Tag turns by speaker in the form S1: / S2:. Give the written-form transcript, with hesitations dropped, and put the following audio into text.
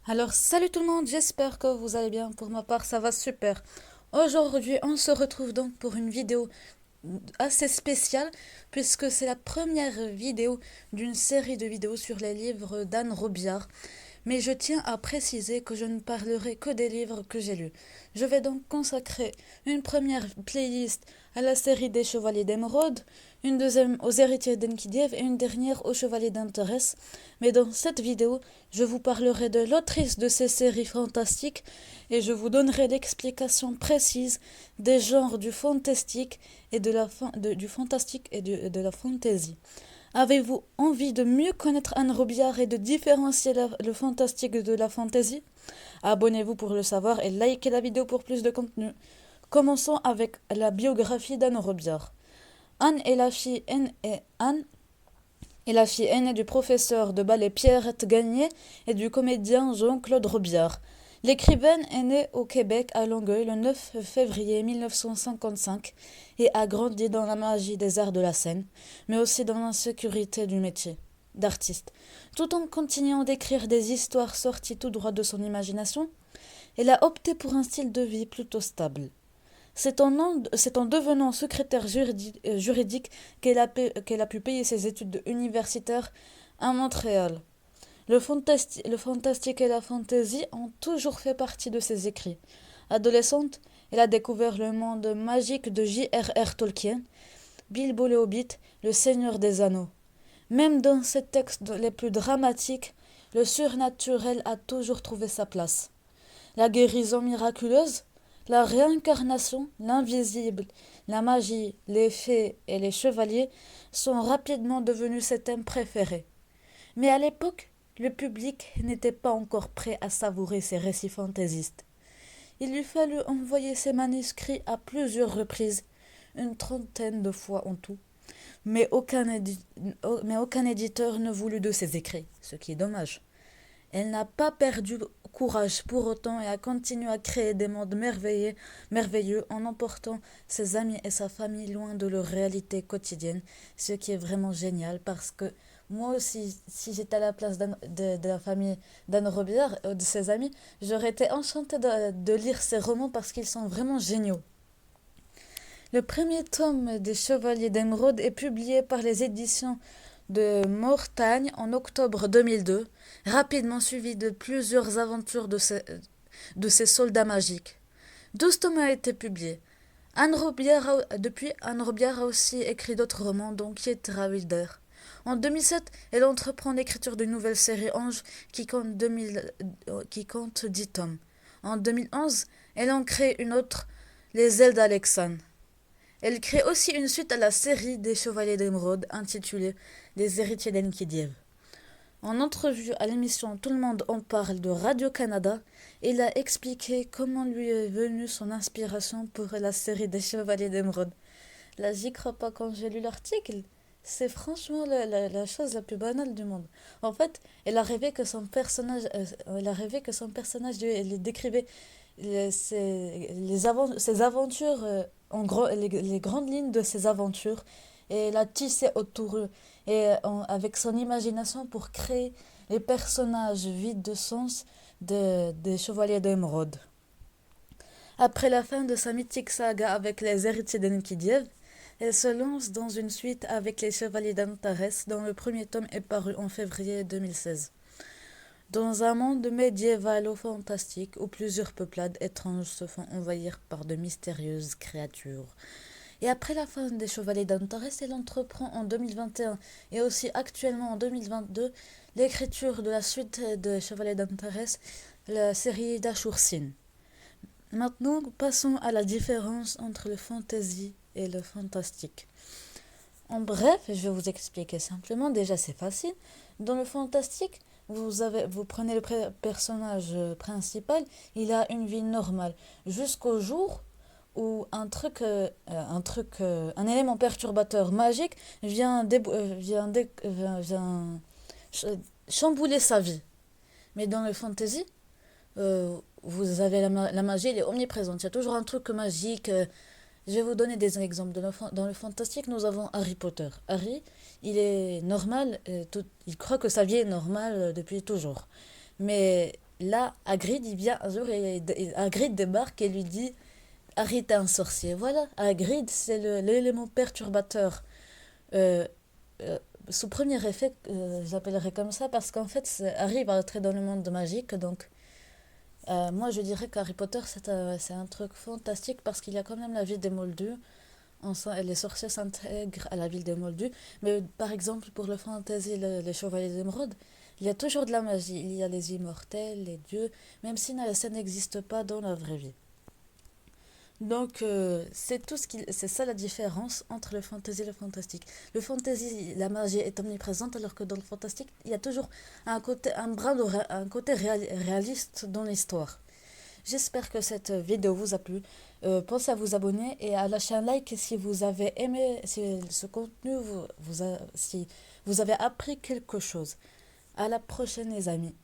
S1: Alors, salut tout le monde, j'espère que vous allez bien. Pour ma part, ça va super. Aujourd'hui, on se retrouve donc pour une vidéo assez spéciale, puisque c'est la première vidéo d'une série de vidéos sur les livres d'Anne Robillard. Mais je tiens à préciser que je ne parlerai que des livres que j'ai lus. Je vais donc consacrer une première playlist à la série des Chevaliers d'Émeraude, une deuxième aux Héritiers d'Enkidièvre et une dernière aux Chevaliers d'Intéresse. Mais dans cette vidéo, je vous parlerai de l'autrice de ces séries fantastiques et je vous donnerai l'explication précise des genres du fantastique et du fantastique et de la fantasy. Avez-vous envie de mieux connaître Anne Robillard et de différencier le fantastique de la fantasy? Abonnez-vous pour le savoir et likez la vidéo pour plus de contenu. Commençons avec la biographie d'Anne Robillard. Anne est la fille aînée du professeur de ballet Pierrette Gagné et du comédien Jean-Claude Robillard. L'écrivaine est née au Québec à Longueuil le 9 février 1955 et a grandi dans la magie des arts de la scène, mais aussi dans l'insécurité du métier d'artiste. Tout en continuant d'écrire des histoires sorties tout droit de son imagination, elle a opté pour un style de vie plutôt stable. C'est en devenant secrétaire juridique qu'elle a pu payer ses études universitaires à Montréal. Le fantastique et la fantaisie ont toujours fait partie de ses écrits. Adolescente, elle a découvert le monde magique de J.R.R. Tolkien, Bilbo le Hobbit, le Seigneur des Anneaux. Même dans ses textes les plus dramatiques, le surnaturel a toujours trouvé sa place. La guérison miraculeuse, la réincarnation, l'invisible, la magie, les fées et les chevaliers sont rapidement devenus ses thèmes préférés. Mais à l'époque, le public n'était pas encore prêt à savourer ces récits fantaisistes. Il lui fallut envoyer ses manuscrits à plusieurs reprises, une trentaine de fois en tout, mais aucun éditeur ne voulut de ses écrits, ce qui est dommage. Elle n'a pas perdu courage pour autant et a continué à créer des mondes merveilleux en emportant ses amis et sa famille loin de leur réalité quotidienne, ce qui est vraiment génial parce que moi aussi, si j'étais à la place de la famille d'Anne Robillard ou de ses amis, j'aurais été enchantée de lire ses romans parce qu'ils sont vraiment géniaux. Le premier tome des Chevaliers d'Émeraude est publié par les éditions de Mortagne en octobre 2002, rapidement suivi de plusieurs aventures de ces soldats magiques. 12 tomes ont été publiés. Anne Robillard a aussi écrit d'autres romans, dont Kate Wilder. En 2007, elle entreprend l'écriture d'une nouvelle série Ange qui compte 10 tomes. En 2011, elle en crée une autre, Les Ailes d'Alexandre. Elle crée aussi une suite à la série des Chevaliers d'Émeraude intitulée Les Héritiers d'Enkidièvre. En entrevue à l'émission Tout le monde en parle de Radio-Canada, il a expliqué comment lui est venue son inspiration pour la série des Chevaliers d'Émeraude. Là, j'y crois pas quand j'ai lu l'article. C'est franchement la chose la plus banale du monde. En fait, elle a rêvé que son personnage lui décrivait ses aventures, en gros, les grandes lignes de ses aventures, et elle a tissé autour eux, avec son imagination pour créer les personnages vides de sens des Chevaliers d'Émeraude. Après la fin de sa mythique saga avec les héritiers d'Enkidièvre, elle se lance dans une suite avec les Chevaliers d'Antares, dont le premier tome est paru en février 2016. Dans un monde médiévalo-fantastique où plusieurs peuplades étranges se font envahir par de mystérieuses créatures. Et après la fin des Chevaliers d'Antares, elle entreprend en 2021 et aussi actuellement en 2022 l'écriture de la suite des Chevaliers d'Antares, la série d'Ashur-Sin. Maintenant, passons à la différence entre le fantasy et le fantastique. En bref, je vais vous expliquer simplement. Déjà, c'est facile. Dans le fantastique, vous prenez le personnage principal, il a une vie normale jusqu'au jour où un élément perturbateur magique vient chambouler sa vie. Mais dans le fantasy, vous avez la magie, elle est omniprésente. Il y a toujours un truc magique. Je vais vous donner des exemples. Dans le fantastique, nous avons Harry Potter. Harry, il est normal, il croit que sa vie est normale depuis toujours. Mais là, Hagrid, il vient un jour et Hagrid débarque et lui dit Harry, t'es un sorcier. Voilà, Hagrid, c'est l'élément perturbateur. Euh, euh, Sous premier effet, j'appellerais comme ça parce qu'en fait, Harry va entrer dans le monde magique. Donc, moi, je dirais qu'Harry Potter, c'est un truc fantastique parce qu'il y a quand même la vie des Moldus. Les sorciers s'intègrent à la ville des Moldus. Mais par exemple, pour le fantasy, les chevaliers d'émeraude, il y a toujours de la magie. Il y a les immortels, les dieux, même si ça n'existe pas dans la vraie vie. Donc, c'est ça la différence entre le fantasy et le fantastique. Le fantasy, la magie est omniprésente, alors que dans le fantastique, il y a toujours un côté réaliste dans l'histoire. J'espère que cette vidéo vous a plu. Pensez à vous abonner et à lâcher un like si vous avez aimé si ce contenu, si vous avez appris quelque chose. À la prochaine, les amis.